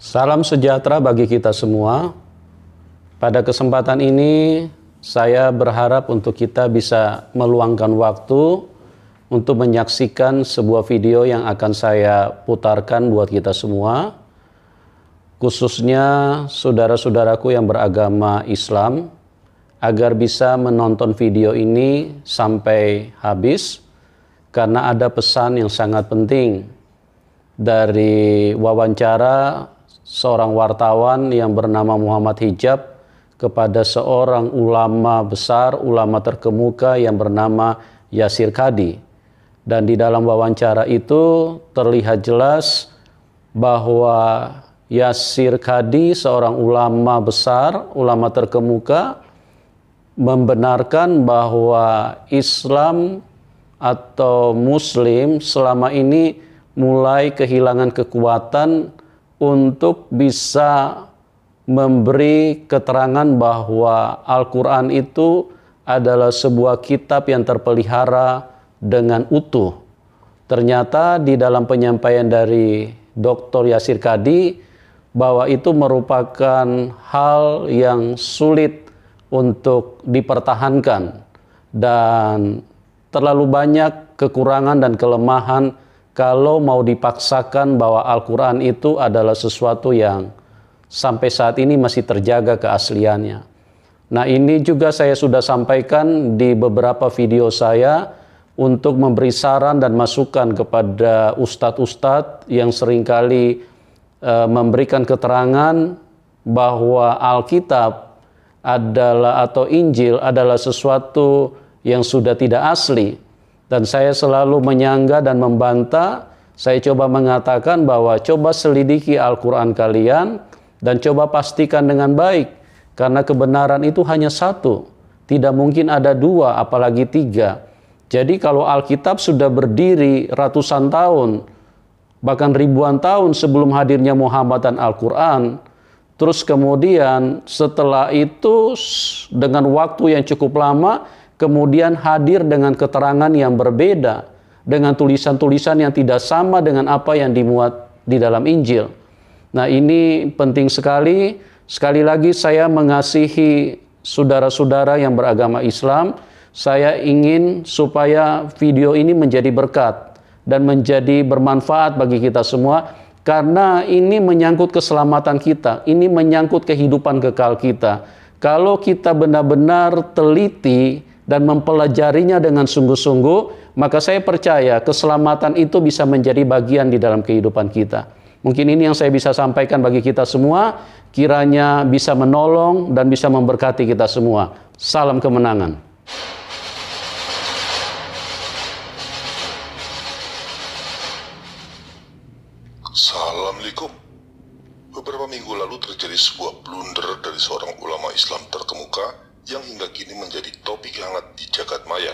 Salam sejahtera bagi kita semua. Pada kesempatan ini, saya berharap untuk kita bisa meluangkan waktu untuk menyaksikan sebuah video yang akan saya putarkan buat kita semua, khususnya saudara-saudaraku yang beragama Islam, agar bisa menonton video ini sampai habis, karena ada pesan yang sangat penting dari wawancara seorang wartawan yang bernama Muhammad Hijab kepada seorang ulama besar, ulama terkemuka yang bernama Yasir Qadhi. Dan di dalam wawancara itu terlihat jelas bahwa Yasir Qadhi, seorang ulama besar, ulama terkemuka, membenarkan bahwa Islam atau Muslim selama ini mulai kehilangan kekuatan untuk bisa memberi keterangan bahwa Al-Quran itu adalah sebuah kitab yang terpelihara dengan utuh. Ternyata di dalam penyampaian dari Dr. Yasir Qadhi bahwa itu merupakan hal yang sulit untuk dipertahankan dan terlalu banyak kekurangan dan kelemahan kalau mau dipaksakan bahwa Al-Quran itu adalah sesuatu yang sampai saat ini masih terjaga keasliannya. Nah, ini juga saya sudah sampaikan di beberapa video saya untuk memberi saran dan masukan kepada ustadz-ustadz yang seringkali memberikan keterangan bahwa Alkitab adalah atau Injil adalah sesuatu yang sudah tidak asli. Dan saya selalu menyangga dan membantah. Saya coba mengatakan bahwa coba selidiki Al-Quran kalian dan coba pastikan dengan baik. Karena kebenaran itu hanya satu. Tidak mungkin ada dua, apalagi tiga. Jadi kalau Alkitab sudah berdiri ratusan tahun, bahkan ribuan tahun sebelum hadirnya Muhammad dan Al-Quran, terus kemudian setelah itu dengan waktu yang cukup lama, kemudian hadir dengan keterangan yang berbeda, dengan tulisan-tulisan yang tidak sama dengan apa yang dimuat di dalam Injil. Nah, ini penting sekali. Sekali lagi saya mengasihi saudara-saudara yang beragama Islam. Saya ingin supaya video ini menjadi berkat dan menjadi bermanfaat bagi kita semua, karena ini menyangkut keselamatan kita, ini menyangkut kehidupan kekal kita. Kalau kita benar-benar teliti dan mempelajarinya dengan sungguh-sungguh, maka saya percaya keselamatan itu bisa menjadi bagian di dalam kehidupan kita. Mungkin ini yang saya bisa sampaikan bagi kita semua, kiranya bisa menolong dan bisa memberkati kita semua. Salam kemenangan. Assalamualaikum. Beberapa minggu lalu terjadi sebuah blunder dari seorang ulama Islam terkemuka yang hingga kini menjadi topik hangat di jagat maya.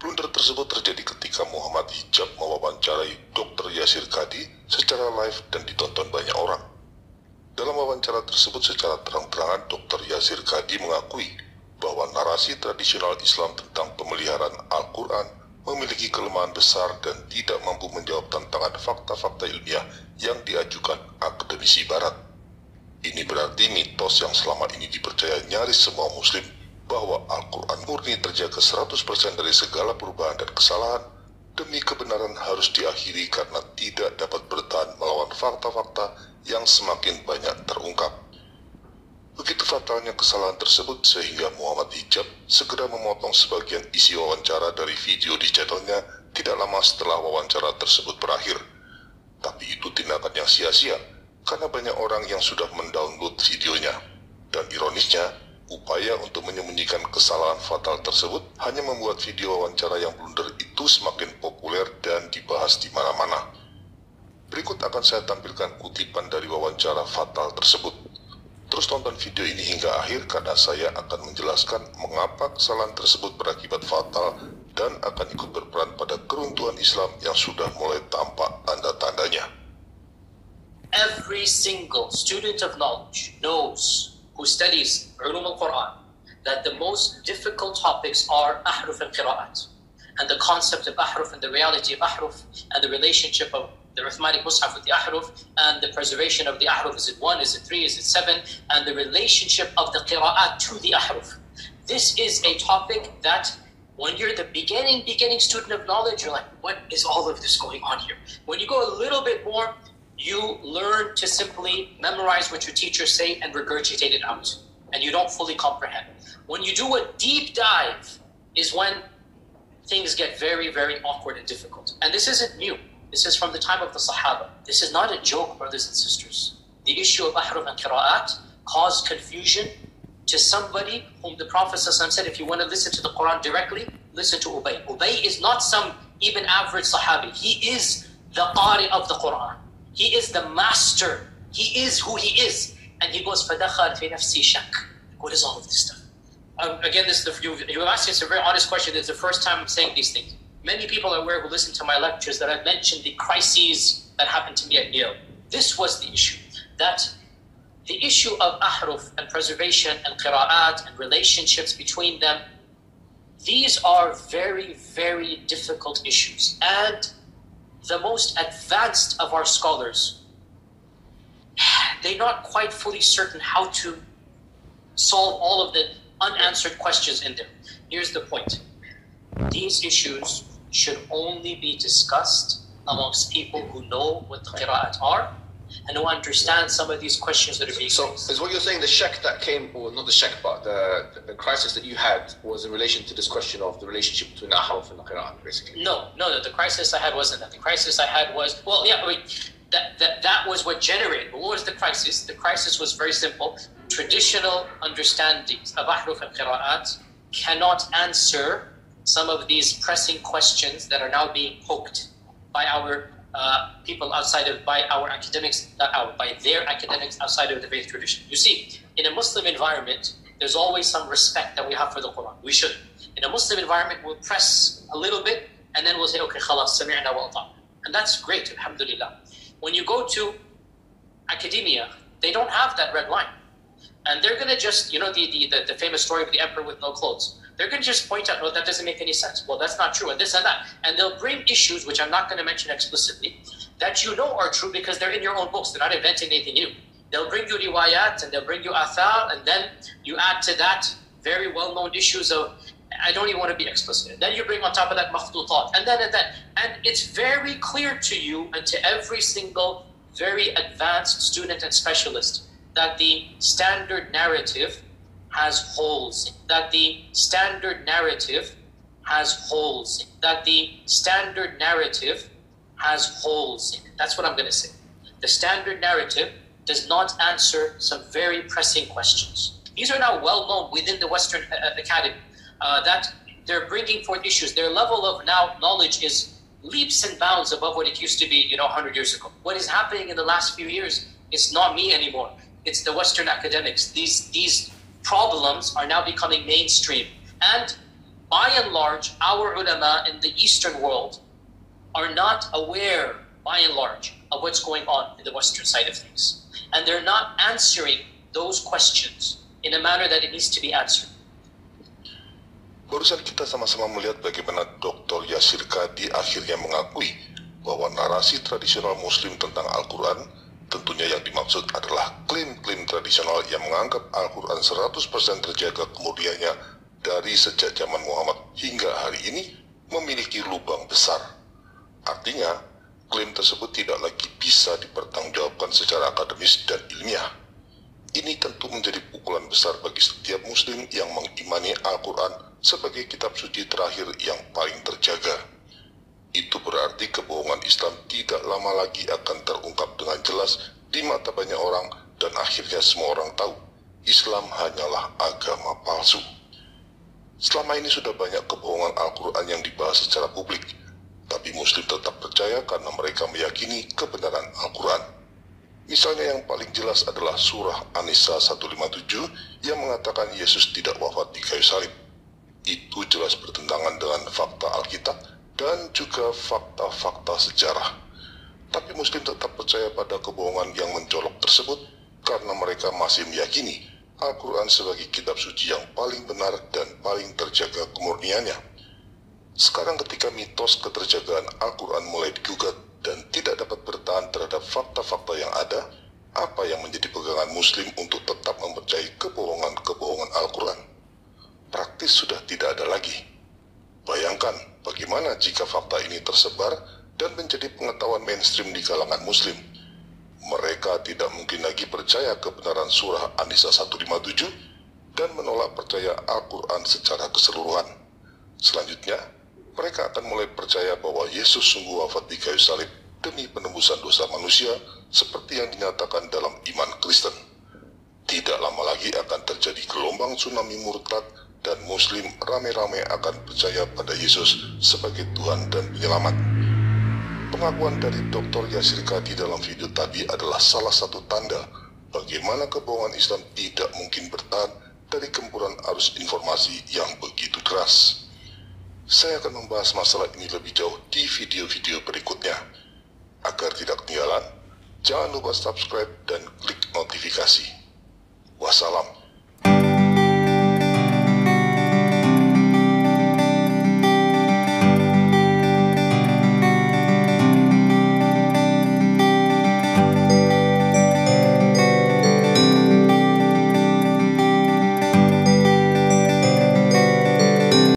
Blunder tersebut terjadi ketika Muhammad Hijab mewawancarai Dr. Yasir Qadhi secara live dan ditonton banyak orang. Dalam wawancara tersebut secara terang-terangan Dr. Yasir Qadhi mengakui bahwa narasi tradisional Islam tentang pemeliharaan Al-Quran memiliki kelemahan besar dan tidak mampu menjawab tantangan fakta-fakta ilmiah yang diajukan akademisi barat. Ini berarti mitos yang selama ini dipercaya nyaris semua muslim bahwa Al-Quran murni terjaga 100% dari segala perubahan dan kesalahan demi kebenaran harus diakhiri karena tidak dapat bertahan melawan fakta-fakta yang semakin banyak terungkap. Begitu fatalnya kesalahan tersebut sehingga Muhammad Hijab segera memotong sebagian isi wawancara dari video di channelnya tidak lama setelah wawancara tersebut berakhir. Tapi itu tindakan yang sia-sia, karena banyak orang yang sudah mendownload videonya. Dan ironisnya, upaya untuk menyembunyikan kesalahan fatal tersebut hanya membuat video wawancara yang blunder itu semakin populer dan dibahas di mana-mana. Berikut akan saya tampilkan kutipan dari wawancara fatal tersebut. Terus tonton video ini hingga akhir karena saya akan menjelaskan mengapa kesalahan tersebut berakibat fatal dan akan ikut berperan pada keruntuhan Islam yang sudah mulai tampak tanda-tandanya. Every single student of knowledge knows, who studies Ulum al-Quran, that the most difficult topics are ahruf al-qira'at, and the concept of ahruf and the reality of ahruf and the relationship of The Uthmanic Mus'haf with the Ahruf, and the preservation of the Ahruf. Is it 1, is it 3, is it 7? And the relationship of the Qira'at to the Ahruf. This is a topic that when you're the beginning student of knowledge, you're like, what is all of this going on here? When you go a little bit more, you learn to simply memorize what your teachers say and regurgitate it out. And you don't fully comprehend. When you do a deep dive is when things get very, very awkward and difficult. And this isn't new. This is from the time of the Sahaba. This is not a joke, brothers and sisters. The issue of Ahruf and Qira'at caused confusion to somebody whom the Prophet ﷺ said, if you want to listen to the Quran directly, listen to Ubay. Ubay is not some even average Sahabi. He is the Qari of the Quran. He is the master. He is who he is. And he goes, فَدَخَلْ فِي نَفْسِي شَكْ. What is all of this stuff? Again, this is you asked us a very honest question. It's the first time I'm saying these things. Many people are aware who listen to my lectures that I've mentioned the crises that happened to me at Yale. This was the issue. That the issue of ahruf and preservation and qira'at and relationships between them, these are very, very difficult issues. And the most advanced of our scholars, they're not quite fully certain how to solve all of the unanswered questions in there. Here's the point. These issues should only be discussed amongst people who know what the qira'at are and who understand some of these questions that are being So, raised. is what you're saying the shak that came, or not the shak, but the crisis that you had was in relation to this question of the relationship between the ahruf and the qira'at, basically? No, the crisis I had wasn't that. The crisis I had was, well, yeah, that was what generated. But what was the crisis? The crisis was very simple. Traditional understandings of ahruf and qira'at cannot answer some of these pressing questions that are now being poked by our people outside of, by our academics, by their academics outside of the faith tradition. You see, in a Muslim environment, there's always some respect that we have for the Quran. We should. In a Muslim environment, we'll press a little bit and then we'll say, okay, khalas, sami'na wa ata'na. And that's great, alhamdulillah. When you go to academia, they don't have that red line. And they're going to just, the famous story of the emperor with no clothes. They're going to just point out, no, that doesn't make any sense. Well, that's not true, and this and that. And they'll bring issues, which I'm not going to mention explicitly, that you know are true because they're in your own books. They're not inventing anything new. They'll bring you riwayat, and they'll bring you athar, and then you add to that very well-known issues of, I don't even want to be explicit. And then you bring on top of that makhtutat, and then. And it's very clear to you and to every single very advanced student and specialist that the standard narrative has holes. That the standard narrative has holes. That the standard narrative has holes. That's what I'm going to say. The standard narrative does not answer some very pressing questions. These are now well known within the Western Academy that they're bringing forth issues. Their level of now knowledge is leaps and bounds above what it used to be, 100 years ago. What is happening in the last few years is not me anymore. It's the Western academics. These problems are now becoming mainstream. And by and large, our ulama in the Eastern world are not aware, by and large, of what's going on in the Western side of things. And they're not answering those questions in a manner that it needs to be answered. Barusan kita sama-sama melihat bagaimana Dr. Yasir Qadhi akhirnya mengakui bahwa narasi tradisional Muslim tentang Al-Quran, tentunya yang dimaksud adalah klaim-klaim tradisional yang menganggap Al-Quran 100% terjaga kemurniannya dari sejak zaman Muhammad hingga hari ini, memiliki lubang besar. Artinya, klaim tersebut tidak lagi bisa dipertanggungjawabkan secara akademis dan ilmiah. Ini tentu menjadi pukulan besar bagi setiap Muslim yang mengimani Al-Quran sebagai kitab suci terakhir yang paling terjaga. Itu berarti kebohongan Islam tidak lama lagi akan terungkap dengan jelas di mata banyak orang, dan akhirnya semua orang tahu Islam hanyalah agama palsu. Selama ini sudah banyak kebohongan Al-Quran yang dibahas secara publik, tapi Muslim tetap percaya karena mereka meyakini kebenaran Al-Quran. Misalnya yang paling jelas adalah surah An-Nisa 157 yang mengatakan Yesus tidak wafat di kayu salib. Itu jelas bertentangan dengan fakta Alkitab dan juga fakta-fakta sejarah. Tapi Muslim tetap percaya pada kebohongan yang mencolok tersebut karena mereka masih meyakini Al-Quran sebagai kitab suci yang paling benar dan paling terjaga kemurniannya. Sekarang ketika mitos keterjagaan Al-Quran mulai digugat, dan tidak dapat bertahan terhadap fakta-fakta yang ada, apa yang menjadi pegangan Muslim untuk tetap mempercayai kebohongan-kebohongan Al-Quran? Praktis sudah tidak ada lagi. Bayangkan bagaimana jika fakta ini tersebar dan menjadi pengetahuan mainstream di kalangan Muslim. Mereka tidak mungkin lagi percaya kebenaran surah An-Nisa 157 dan menolak percaya Al-Quran secara keseluruhan. Selanjutnya, mereka akan mulai percaya bahwa Yesus sungguh wafat di kayu salib demi penebusan dosa manusia seperti yang dinyatakan dalam iman Kristen. Tidak lama lagi akan terjadi gelombang tsunami murtad dan Muslim rame-rame akan percaya pada Yesus sebagai Tuhan dan Penyelamat. Pengakuan dari Dr. Yasir Qadhi dalam video tadi adalah salah satu tanda bagaimana kebohongan Islam tidak mungkin bertahan dari gempuran arus informasi yang begitu deras. Saya akan membahas masalah ini lebih jauh di video-video berikutnya. Agar tidak ketinggalan, jangan lupa subscribe dan klik notifikasi. Wassalam.